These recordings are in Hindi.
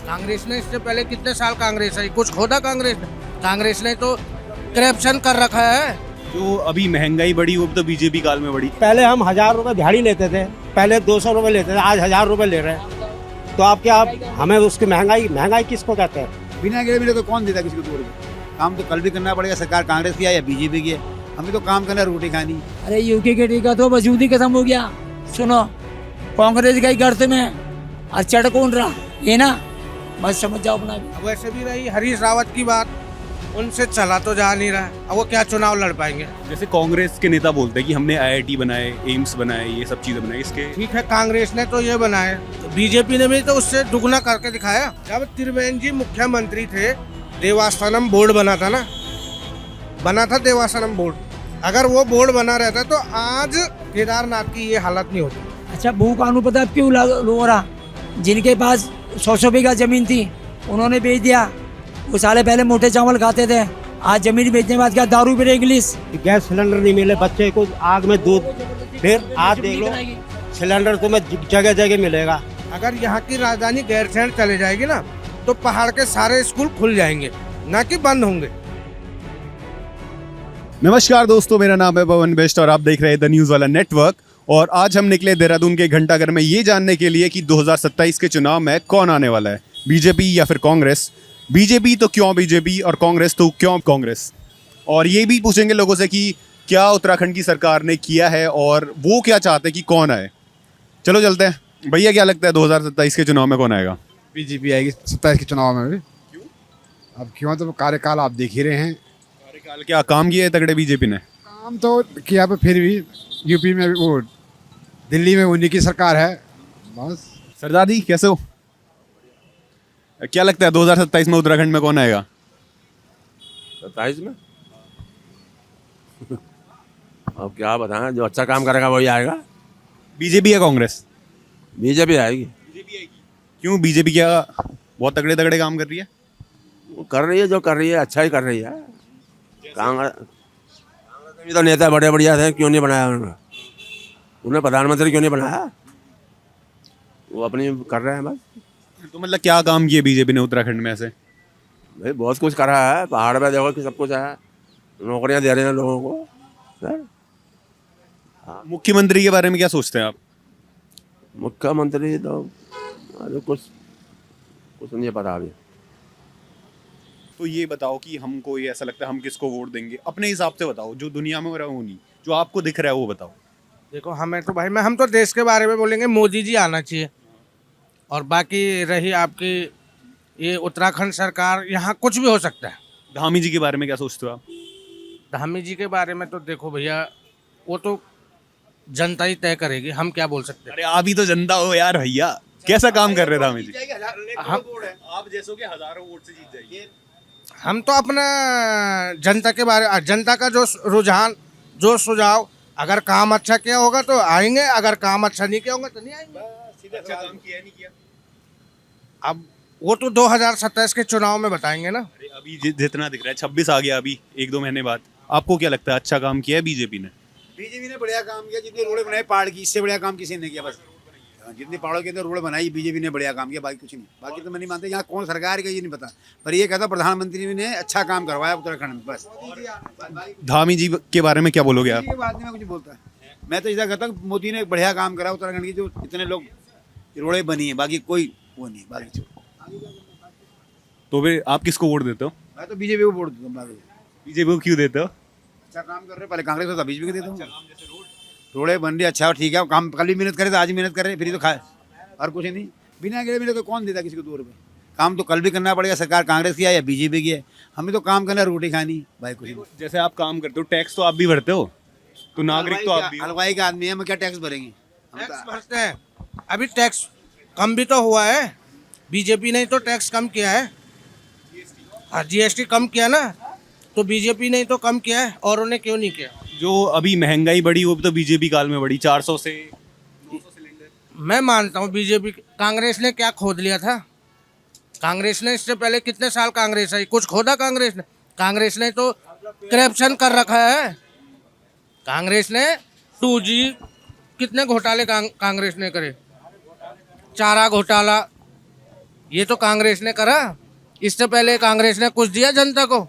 कांग्रेस ने इससे पहले कितने साल कांग्रेस आई, कुछ खोदा कांग्रेस ने? कांग्रेस ने तो करप्शन कर रखा है। जो अभी महंगाई बढ़ी वो भी तो बीजेपी काल में बढ़ी। पहले हम 1000 रुपए दिहाड़ी लेते थे, पहले 200 रुपए लेते थे, आज 1000 रुपए ले रहे हैं। तो आप क्या हमें उसकी महंगाई किसको कहते हैं? बिना गिरे मिले तो कौन देता किसी को 2 रुपये? काम तो कल भी करना पड़ेगा, सरकार कांग्रेस की है या बीजेपी की है, हमें तो काम करना, रोटी खानी। अरे यूके के टीका तो वजूद ही खत्म हो गया। सुनो, कांग्रेस गई गर्त में और चढ़ कौन रहा, ये ना बस समझ जाओ अपना। अब वैसे भी रही हरीश रावत की बात, उनसे चला तो जा नहीं रहा, अब वो क्या चुनाव लड़ पाएंगे? जैसे कांग्रेस के नेता बोलते हैं कि हमने आईआईटी बनाए, एम्स बनाए, ये सब चीजें बनाई। इसके ठीक है, कांग्रेस ने तो ये बनाए, तो बीजेपी ने भी तो उससे दुगना करके दिखाया। जब त्रिवेंद्र जी मुख्यमंत्री थे, देवास्थानम बोर्ड बना था ना, बना था देवास्थानम बोर्ड। अगर वो बोर्ड बना रहता तो आज केदारनाथ की ये हालत नहीं होती। अच्छा, भू कानून पता है क्यों हो रहा? जिनके पास 100 बीघा जमीन थी उन्होंने बेच दिया। वो साले पहले मोटे चावल खाते थे, आज जमीन बेचने के बाद क्या दारू पी इंग्लिश। गैस सिलेंडर नहीं मिले, बच्चे को आग में दूध, फिर आज देख लो सिलेंडर तुम्हें जगह जगह मिलेगा। अगर यहाँ की राजधानी गैरसैंण चले जाएगी ना, तो पहाड़ के सारे स्कूल खुल जाएंगे, ना कि बंद होंगे। नमस्कार दोस्तों, मेरा नाम है पवन बेस्ट और आप देख रहे हैं द न्यूज़ वाला नेटवर्क। और आज हम निकले देहरादून के घंटाघर में ये जानने के लिए कि 2027 के चुनाव में कौन आने वाला है, बीजेपी या फिर कांग्रेस। बीजेपी तो क्यों बीजेपी और कांग्रेस तो क्यों कांग्रेस। और ये भी पूछेंगे लोगों से कि क्या उत्तराखंड की सरकार ने किया है और वो क्या चाहते हैं कि कौन आए। चलो चलते हैं। भैया क्या लगता है 2027 के चुनाव में कौन आएगा? बीजेपी आएगी 27 के चुनाव में भी। क्यों? अब क्यों, तो कार्यकाल आप देख ही रहे हैं। कार्यकाल क्या काम किए है तगड़े बीजेपी ने? काम तो किया, पर फिर भी यूपी में वो, दिल्ली में उन्हीं की सरकार है बस। सरदार जी कैसे हो? क्या लगता है 2027 में उत्तराखंड में कौन आएगा? 27 में अब क्या बताएं, जो अच्छा काम करेगा वही आएगा। बीजेपी या कांग्रेस? बीजेपी आएगी। क्यों, बीजेपी क्या बहुत तगड़े तगड़े काम कर रही है? वो कर रही है, जो कर रही है अच्छा ही कर रही है। कांग्रेस भी तो नेता बड़े बढ़िया थे, क्यों नहीं बनाया उन्हें प्रधानमंत्री क्यों नहीं बनाया? वो अपनी कर रहे हैं बस। तो मतलब क्या काम किए बीजेपी ने उत्तराखंड में ऐसे? भाई बहुत कुछ करा है, पहाड़ पे देखो कि सब कुछ है, नौकरियां दे रहे हैं लोगों को सर। मुख्यमंत्री के बारे में क्या सोचते हैं आप? मुख्यमंत्री तो अरे कुछ नहीं पता अभी। तो ये बताओ कि हमको ये ऐसा लगता है हम किसको वोट देंगे, अपने हिसाब से बताओ, जो दुनिया में हो रहा है वो नहीं, जो आपको दिख रहा है वो बताओ। देखो, हमें तो भाई हम तो देश के बारे में बोलेंगे, मोदी जी आना चाहिए। और बाकी रही आपकी ये उत्तराखंड सरकार, यहाँ कुछ भी हो सकता है। धामी जी के बारे में क्या सोचते हो आप? धामी जी के बारे में तो देखो भैया, वो तो जनता ही तय करेगी, हम क्या बोल सकते हैं। अरे आप ही तो जनता हो यार भैया, कैसा काम कर रहे धामी जी? आप जैसो के हजारों वोट से जीत जाएगी। हम तो अपना जनता के बारे, जनता का जो रुझान, जो सुझाव, अगर काम अच्छा किया होगा तो आएंगे, अगर काम अच्छा नहीं किया होगा तो नहीं आएंगे। अच्छा काम किया नहीं किया अब वो तो 2027 के चुनाव में बताएंगे ना। अरे अभी जितना दिख रहा है 26 आ गया, अभी 1-2 महीने बाद। आपको क्या लगता है अच्छा काम किया है बीजेपी ने? बीजेपी ने बढ़िया काम किया, जितनी रोड बनाई पहाड़ की, इससे बढ़िया काम किसी ने किया बस। जितनी पहाड़ों के अंदर रोड बनाई बीजेपी ने बढ़िया काम किया, बाकी कुछ नहीं। बाकी तो मैं नहीं मानता यहाँ कौन सरकार का, ये नहीं पता, पर ये कहता प्रधानमंत्री ने अच्छा काम करवाया उत्तराखंड में बस। धामी जी के बारे में क्या बोलोगे आप? ये बात नहीं, मैं कुछ बोलता, मैं तो इधर कहता हूँ मोदी ने बढ़िया काम करा उत्तराखंड की, जो इतने लोग रोडें बनी है, बाकी कोई वो नहीं। बाकी तो फिर आप किसको वोट देते हो? मैं तो बीजेपी को वोट देता हूँ। बीजेपी को क्यों देते हो? अच्छा काम कर रहे, पहले कांग्रेस को था, बीजेपी को देता हूँ। रोडें बन रही अच्छा ठीक है, काम कल भी मेहनत करे तो आज भी मेहनत करे, फिर तो खाए और कुछ नहीं। बिना गिरे मिले तो कौन देता किसी को 2 रुपये? काम तो कल भी करना पड़ेगा, सरकार कांग्रेस की है या बीजेपी की है, हमें तो काम करना, रोटी खानी, भाई कुछ नहीं। जैसे आप काम करते हो, टैक्स तो आप भी भरते हो, तो नागरिक तो आप भी हो। हलवाई का आदमी है, हम क्या टैक्स भरेंगे? टैक्स भरते हैं, अभी टैक्स कम भी तो हुआ है, बीजेपी ने तो टैक्स कम किया है। हाँ, जीएसटी कम किया ना, तो बीजेपी ने तो कम किया है, और उन्हें क्यों नहीं किया? जो अभी महंगाई बढ़ी वो भी तो बीजेपी काल में बढ़ी, 400 से 200 सिलेंडर। मैं मानता हूँ बीजेपी, कांग्रेस ने क्या खोद लिया था? कांग्रेस ने इससे पहले कितने साल कांग्रेस आई, कुछ खोदा कांग्रेस ने? कांग्रेस ने तो करप्शन कर रखा है। कांग्रेस ने 2G कितने घोटाले कांग्रेस ने करे, चारा घोटाला, ये तो कांग्रेस ने करा, इससे पहले कांग्रेस ने कुछ दिया जनता को?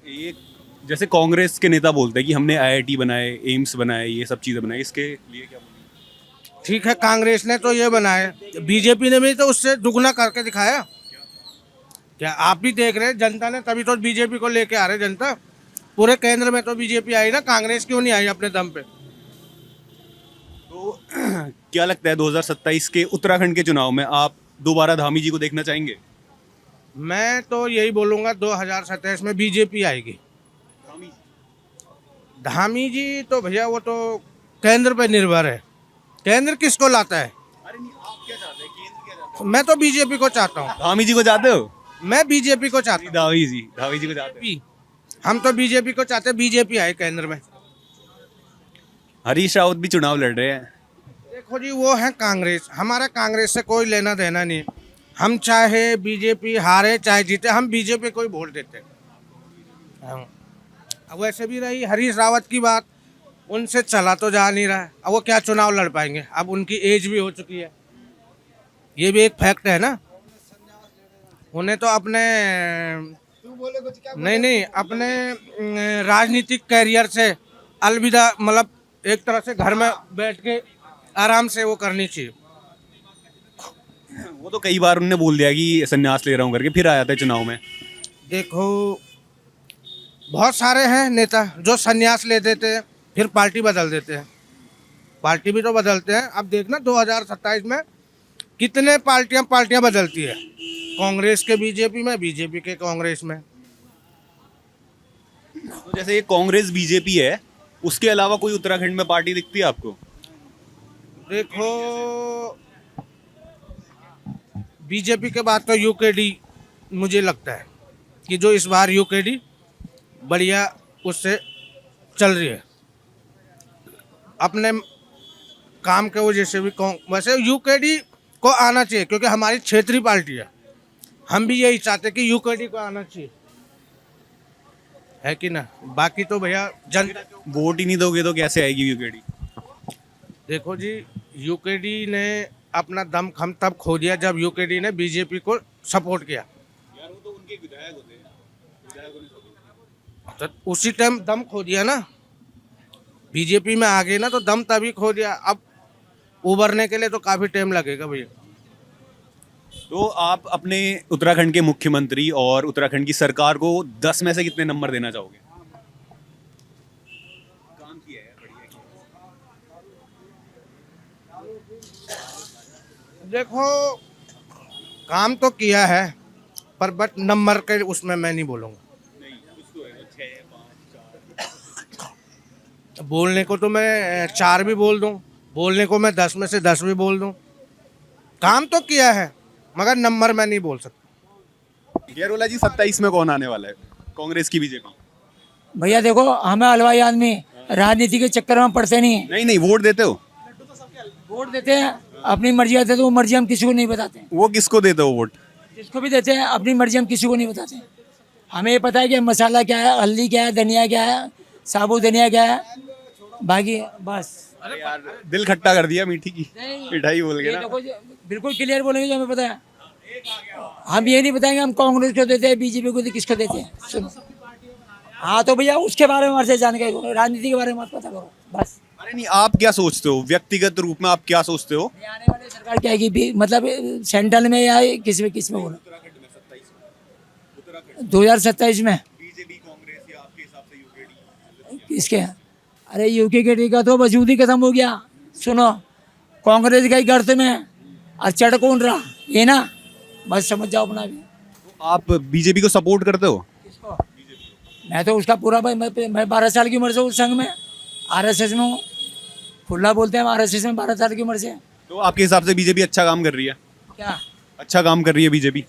एक जैसे कांग्रेस के नेता बोलते हैं कि हमने आईआईटी बनाए, एम्स बनाए, ये सब चीजें बनाई, इसके लिए क्या बोलेंगे? ठीक है, कांग्रेस ने तो ये बनाए, बीजेपी ने भी तो उससे दुगना करके दिखाया। क्या आप भी देख रहे हैं, जनता ने तभी तो बीजेपी को लेके आ रहे जनता। पूरे केंद्र में तो बीजेपी आई ना, कांग्रेस क्यों नहीं आई अपने दम पे? तो क्या लगता है 2027 के उत्तराखंड के चुनाव में आप दोबारा धामी जी को देखना चाहेंगे? मैं तो यही बोलूंगा 2027 में बीजेपी आएगी। धामी जी तो भैया वो तो केंद्र पे निर्भर है, केंद्र किसको लाता है। अरे नहीं, आप क्या चाहते हैं? केंद्र क्या चाहता मैं तो बीजेपी को चाहता हूँ, है? धामी जी को चाहते हो? मैं बीजेपी को चाहता हूँ। धामी जी को चाहते हैं। हम तो बीजेपी को चाहते हैं, बीजेपी आए केंद्र में। हरीश रावत भी चुनाव लड़ रहे हैं। देखो जी, वो है कांग्रेस, हमारा कांग्रेस से कोई लेना देना नहीं। हम चाहे बीजेपी हारे चाहे जीते, हम बीजेपी को ही वोट देते हैं। हाँ। अब वैसे भी रही हरीश रावत की बात, उनसे चला तो जा नहीं रहा है, अब वो क्या चुनाव लड़ पाएंगे? अब उनकी एज भी हो चुकी है, ये भी एक फैक्ट है ना। उन्हें तो अपने नहीं अपने राजनीतिक कैरियर से अलविदा, मतलब एक तरह से घर में बैठ के आराम से वो करनी चाहिए। वो तो कई बार उन्होंने बोल दिया कि संन्यास ले रहा हूँ करके, फिर आया था चुनाव में। देखो, बहुत सारे हैं नेता जो संन्यास ले देते हैं फिर पार्टी बदल देते हैं, पार्टी भी तो बदलते हैं। अब देखना 2027 में कितने पार्टियां बदलती है, कांग्रेस के बीजेपी में, बीजेपी के कांग्रेस में। तो जैसे ये कांग्रेस बीजेपी है, उसके अलावा कोई उत्तराखंड में पार्टी दिखती है आपको? देखो, बीजेपी के बाद तो यूकेडी मुझे लगता है कि जो इस बार यूकेडी बढ़िया उससे चल रही है अपने काम के वजह से भी। वैसे यूकेडी को आना चाहिए क्योंकि हमारी क्षेत्रीय पार्टी है, हम भी यही चाहते कि यूकेडी को आना चाहिए, है कि ना। बाकी तो भैया वोट ही नहीं दोगे तो कैसे आएगी यूकेडी? देखो जी, यूकेडी ने अपना दम खम तब खो दिया जब यूकेडी ने बीजेपी को सपोर्ट किया। यार वो तो उनके विधायक होते हैं, तो उसी टाइम दम खो दिया ना, बीजेपी में आ गए ना तो दम तभी खो दिया। अब उभरने के लिए तो काफी टाइम लगेगा भैया। तो आप अपने उत्तराखंड के मुख्यमंत्री और उत्तराखंड की सरकार को 10 में से कितने नंबर देना चाहोगे? काम किया है, बढ़िया किया। देखो, काम तो किया है पर बट नंबर के उसमें मैं नहीं बोलूँगा। बोलने को तो मैं 4 भी बोल दूं, बोलने को मैं 10 में से 10 भी बोल दूं। काम तो किया है मगर नंबर मैं नहीं बोल सकता। गेरोला जी, 27 में कौन आने वाला है, कांग्रेस की बीजेपी? भैया देखो, हमें हलवाई आदमी राजनीति के चक्कर में पड़ते नहीं। नहीं, वोट देते हो? वोट देते हैं, अपनी मर्जी आते तो वो मर्जी हम किसी को नहीं बताते। वो किसको देते हो वोट? जिसको भी देते हैं अपनी मर्जी हम किसी को नहीं बताते। हमें ये पता है कि मसाला क्या है, हल्दी क्या है, धनिया क्या है, साबुत धनिया क्या है, बाकी बस। अरे यार, दिल खट्टा कर दिया मीठी की मिठाई बोल के ये ना। देखो, बिल्कुल क्लियर बोलेंगे जो हमें पता है। हम ये नहीं बताएंगे हम कांग्रेस को देते हैं, बीजेपी को किसको देते हैं। सुनो, हाँ तो भैया उसके बारे में हमारे से जानकारी करो, राजनीति के बारे में मत पता करो बस। अरे नहीं, आप क्या सोचते हो व्यक्तिगत रूप में, आप क्या सोचते हो? ये आने वाली सरकार क्या है, मतलब सेंट्रल में या किस में बोलो? 2027 में बीजेपी, कांग्रेस या आपके हिसाब से यूकेडी? किसके? अरे यूकेडी का तो वजूद ही खत्म हो गया। सुनो, कांग्रेस गई गर्त में और चढ़ कौन रहा, ये ना, बस समझ जाओ अपना भी। तो आप बीजेपी को सपोर्ट करते हो? किसको? मैं तो उसका पूरा भाई, मैं 12 साल की उम्र से उस संघ में आरएसएस में हूँ। खुला बोलते हैं आरएसएस में 12 साल की उम्र से। तो आपके हिसाब से बीजेपी अच्छा काम कर रही है? क्या अच्छा काम कर रही है बीजेपी?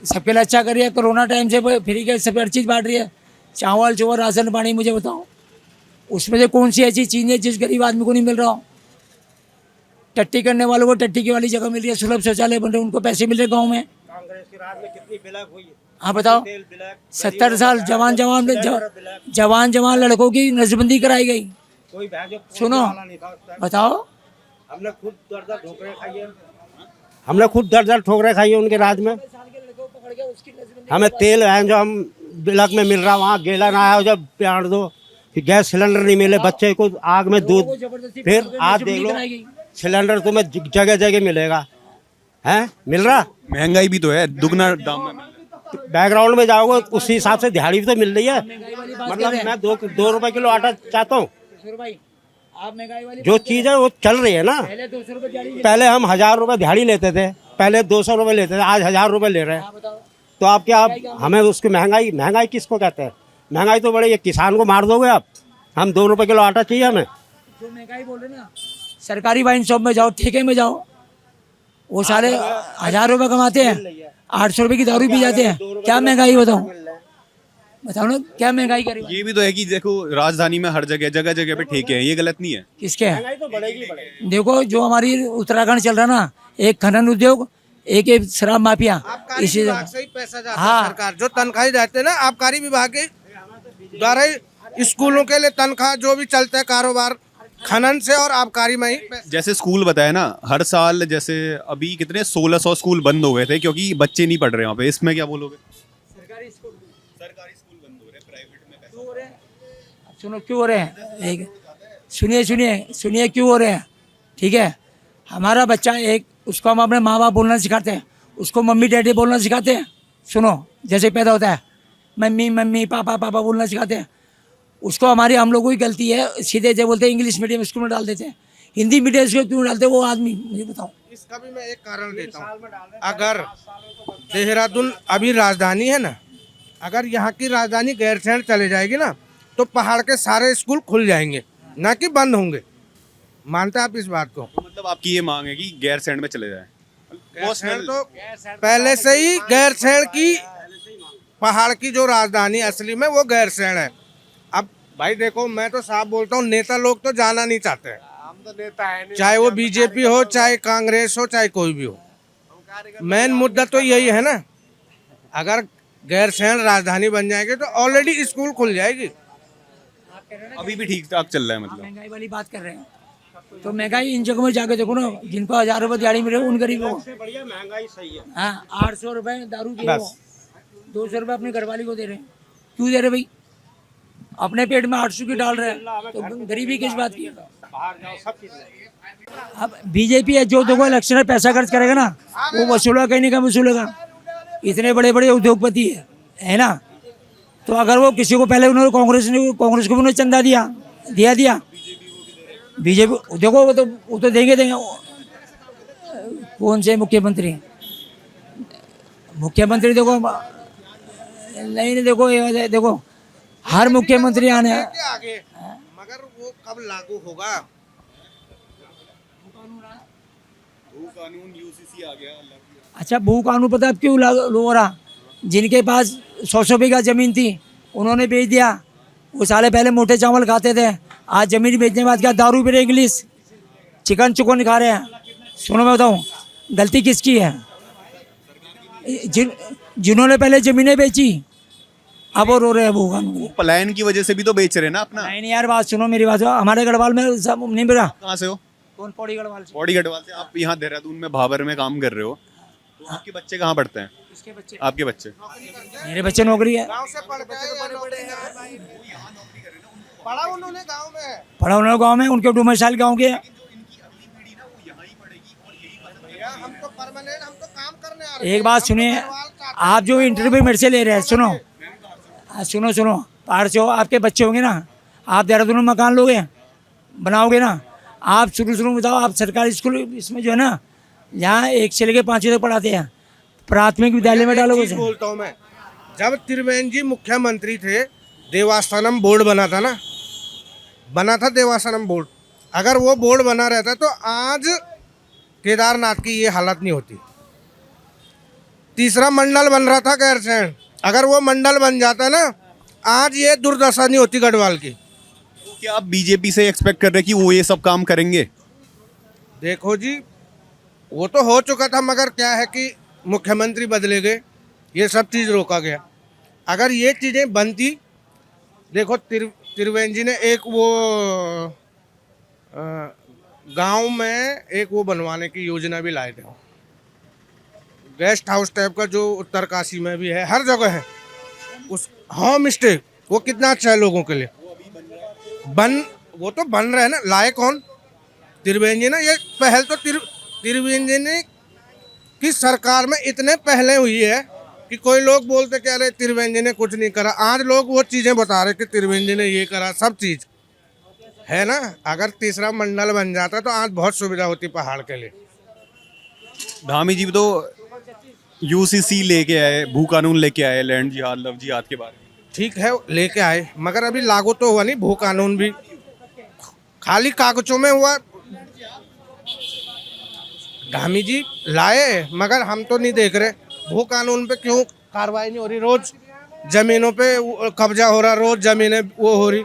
सबके लिए अच्छा कर रही है। कोरोना टाइम से फ्री के सब हर चीज़ बांट रही है, चावल चोवल राशन पानी। मुझे बताओ उसमें से कौन सी ऐसी चीज़ है जिस गरीब आदमी को नहीं मिल रहा हो? टट्टी करने वालों को टट्टी की वाली जगह मिल रही है, सुलभ शौचालय बन रहे, उनको पैसे मिल रहे गाँव में। कांग्रेस के राज में कितनी ब्लैक हुई है? हाँ बताओ, 70 साल जवान लड़कों की नजरबंदी कराई गई। कोई सुनो, बताओ, हमने खुद दर्द ढोकरे खाई है। हमने खुद दर दर ठोकरें खाई है उनके राज में। हमें तेल है जो हम ब्लॉक में मिल रहा वहाँ गेला ना आया जब प्यार दो, फिर गैस सिलेंडर नहीं मिले, बच्चे को आग में दूध, फिर आज देख लो सिलेंडर तुम्हें जगह जगह मिलेगा, है मिल रहा। महंगाई भी तो है, दुगना दाम में। बैकग्राउंड में जाओगे उसी हिसाब से दिहाड़ी भी तो मिल रही है। मतलब मैं 2 रुपए किलो आटा चाहता हूँ, जो चीज़ है वो चल रही है ना। पहले हम 1000 रुपए दिहाड़ी लेते थे, पहले 200 रुपए लेते थे, आज 1000 रुपए ले रहे हैं। तो आप क्या हमें उसकी महंगाई किसको कहते हैं? महंगाई तो बड़ी है, किसान को मार दोगे आप। हम 2 रुपए किलो आटा चाहिए हमें। जो महंगाई बोल रहे ना, सरकारी वाइन शॉप में जाओ, ठेके में जाओ, वो सारे 1000 रुपए कमाते हैं, 800 रुपए की दारू पी जाते हैं। क्या महंगाई बताओ ना, क्या महंगाई करी? ये भी तो है कि देखो राजधानी में हर जगह जगह जगह पे ठेके हैं, ये गलत नहीं है? किसके हैं? देखो जो हमारी उत्तराखंड चल रहा ना, एक खनन उद्योग, एक शराब माफिया, आबकारी इसी विभाग से ही पैसा जाता हाँ। है। सरकार जो तनख्वाही जाते हैं ना आबकारी विभाग के द्वारा ही स्कूलों के लिए तनख्वाह जो भी चलता है कारोबार खनन से और आबकारी में ही जैसे स्कूल बताया ना, हर साल जैसे अभी कितने 1600 स्कूल बंद हो गए थे क्योंकि बच्चे नहीं पढ़ रहे वहाँ पे, इसमें क्या बोलोगे? सरकारी स्कूल बंद हो रहे हैं, प्राइवेट में पैसा हो रहे हैं। सुनो क्यों हो रहे हैं, एक सुनिए क्यों हो रहे हैं, ठीक है। हमारा बच्चा एक, उसको हम अपने माँ बाप बोलना सिखाते हैं, उसको मम्मी डैडी बोलना सिखाते हैं। सुनो, जैसे पैदा होता है मम्मी मम्मी पापा पापा बोलना सिखाते हैं, उसको हमारी हम लोगों की गलती है, सीधे जो बोलते हैं इंग्लिश मीडियम स्कूल में डाल देते हैं, हिंदी मीडियम स्कूल क्यों डालते हैं वो आदमी मुझे बताओ। इसका भी मैं एक कारण देता हूँ। अगर देहरादून अभी राजधानी है ना, अगर यहाँ की राजधानी गैरसैंण चले जाएगी ना तो पहाड़ के सारे स्कूल खुल जाएंगे, ना कि बंद होंगे। मानते हैं आप इस बात को? मतलब आपकी ये मांग है कि गैरसैंण में चले जाए? गैरसैंण तो पहले से ही गैरसैंण की, पहाड़ की जो राजधानी असली में वो गैरसैंण है। अब भाई देखो, मैं तो साफ बोलता हूँ, नेता लोग तो जाना नहीं चाहते हैं, चाहे वो बीजेपी हो, चाहे कांग्रेस हो, चाहे कोई भी हो। मेन मुद्दा तो यही है ना, अगर गैरसैंण राजधानी बन जाएगी तो ऑलरेडी स्कूल खुल जाएगी। अभी भी ठीक ठाक चल रहा है मतलब? महंगाई वाली बात कर रहे हैं तो महंगाई इन जगहों में जाके देखो ना, जिनको 1000 रुपए दिहाड़ी मिले उन गरीबों को महंगाई सही है। हाँ, 800 रुपए दारू की हो, 200 रुपए अपनी घरवाली को दे रहे हैं। क्यों दे रहे भाई? अपने पेट में 800 की डाल रहे हैं तो गरीबी किस बात की? अब बीजेपी है जो देखो इलेक्शन में पैसा खर्च करेगा ना वो वसूलेगा, कहीं नहीं कहीं वसूलेगा। इतने बड़े बड़े उद्योगपति है ना, तो अगर वो किसी को पहले उन्होंने कांग्रेस को भी उन्होंने चंदा दिया बीजेपी देखो वो तो देंगे। कौन से मुख्यमंत्री देखो नहीं देखो हर मुख्यमंत्री आने आगे, मगर वो कब लागू होगा? कानून यूसीसी आ गया। अच्छा, भू कानून पता है क्यों लागू हो रहा? जिनके पास 100 बीघा जमीन थी उन्होंने बेच दिया। वो साले पहले मोटे चावल खाते थे, आज जमीन बेचने के बाद क्या दारू पी रहे, इंग्लिश चिकन खा रहे हैं। सुनो मैं बताऊँ, गलती किसकी है? जिन्होंने पहले जमीनें बेची अब वो रो रहे हैं भू कानून। पलायन की वजह से भी तो बेच रहे हैं ना अपना। नहीं यार, बात सुनो मेरी बात। हमारे गढ़वाल में सब नहीं मिला। कहाँ से हो? कौन? पौड़ी गढ़वाल से। पौड़ी गढ़वाल से। आप यहाँ देहरादून में भाबर में काम कर रहे हो, तो आपके बच्चे कहाँ पढ़ते हैं? किसके बच्चे? आपके बच्चे? मेरे बच्चे नौकरी है। गांव से पढ़ के पढ़ा उन्होंने गांव में, पढ़ा उन्होंने गाँव में, उनके डोमिसाइल गाँव के। हम तो परमानेंट, हम तो काम करने आ रहे हैं। एक बात सुनिए, आप जो इंटरव्यू मेरे से ले रहे हैं, सुनो पहाड़ से हो, आपके बच्चे होंगे ना, आप देहरादून में मकान लोगे बनाओगे ना, आप शुरू में बताओ, आप सरकारी स्कूल इसमें जो है ना, यहाँ 1 से लेकर 5 तक पढ़ाते हैं, प्राथमिक विद्यालय में डालोगे? बोलता हूँ मैं, जब त्रिवेंद्र जी मुख्यमंत्री थे, देवास्थानम बोर्ड बना था देवास्थानम बोर्ड। अगर वो बोर्ड बना रहता तो आज केदारनाथ की ये हालत नहीं होती। तीसरा मंडल बन रहा था गैरसैंण, अगर वो मंडल बन जाता ना आज ये दुर्दशा नहीं होती गढ़वाल की। क्या आप बीजेपी से एक्सपेक्ट कर रहे हैं कि वो ये सब काम करेंगे? देखो जी, वो तो हो चुका था, मगर क्या है कि मुख्यमंत्री बदले गए, ये सब चीज़ रोका गया। अगर ये चीज़ें बनती, देखो त्रिवेंद्र जी ने एक वो गांव में एक वो बनवाने की योजना भी लाए थे, गेस्ट हाउस टाइप का जो उत्तरकाशी में भी है, हर जगह है। उस होम स्टे वो कितना अच्छा है लोगों के लिए। वो तो बन रहा है ना, लाए कौन? त्रिवेंद्र जी ना। ये पहल तो त्रिवेंद्र जी ने की सरकार में इतने पहले हुई है कि कोई लोग बोलते कि अरे त्रिवेंद्र जी ने कुछ नहीं करा। आज लोग वो चीजें बता रहे कि त्रिवेंद्र जी ने ये करा, सब चीज है ना। अगर तीसरा मंडल बन जाता तो आज बहुत सुविधा होती पहाड़ के लिए। धामी जी तो यूसीसी लेके आए, भू कानून लेके आए, लैंड जिहाद, लव जिहाद के बारे में। ठीक है, लेके आए, मगर अभी लागू तो हुआ नहीं। भू कानून भी खाली कागजों में हुआ। धामी जी लाए मगर हम तो नहीं देख रहे भू कानून पे क्यों कार्रवाई नहीं हो रही। रोज जमीनों पे कब्जा हो रहा, रोज जमीनें वो हो रही।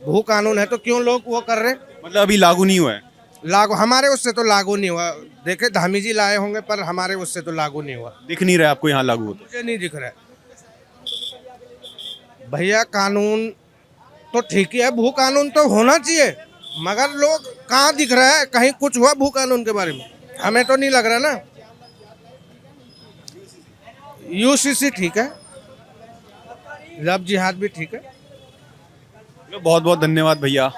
भू कानून है तो क्यों लोग वो कर रहे? मतलब अभी लागू नहीं हुआ है। लागू हमारे उससे तो लागू नहीं हुआ। देखे धामी जी लाए होंगे पर हमारे उससे तो लागू नहीं हुआ। दिख नहीं रहा है आपको यहाँ लागू होता? मुझे नहीं दिख रहा है भैया। कानून तो ठीक ही है, भू कानून तो होना चाहिए, मगर लोग कहाँ दिख रहा है? कहीं कुछ हुआ भू कानून के बारे में? हमें तो नहीं लग रहा ना। यूसीसी ठीक है, लव जिहाद भी ठीक है। बहुत बहुत धन्यवाद भैया।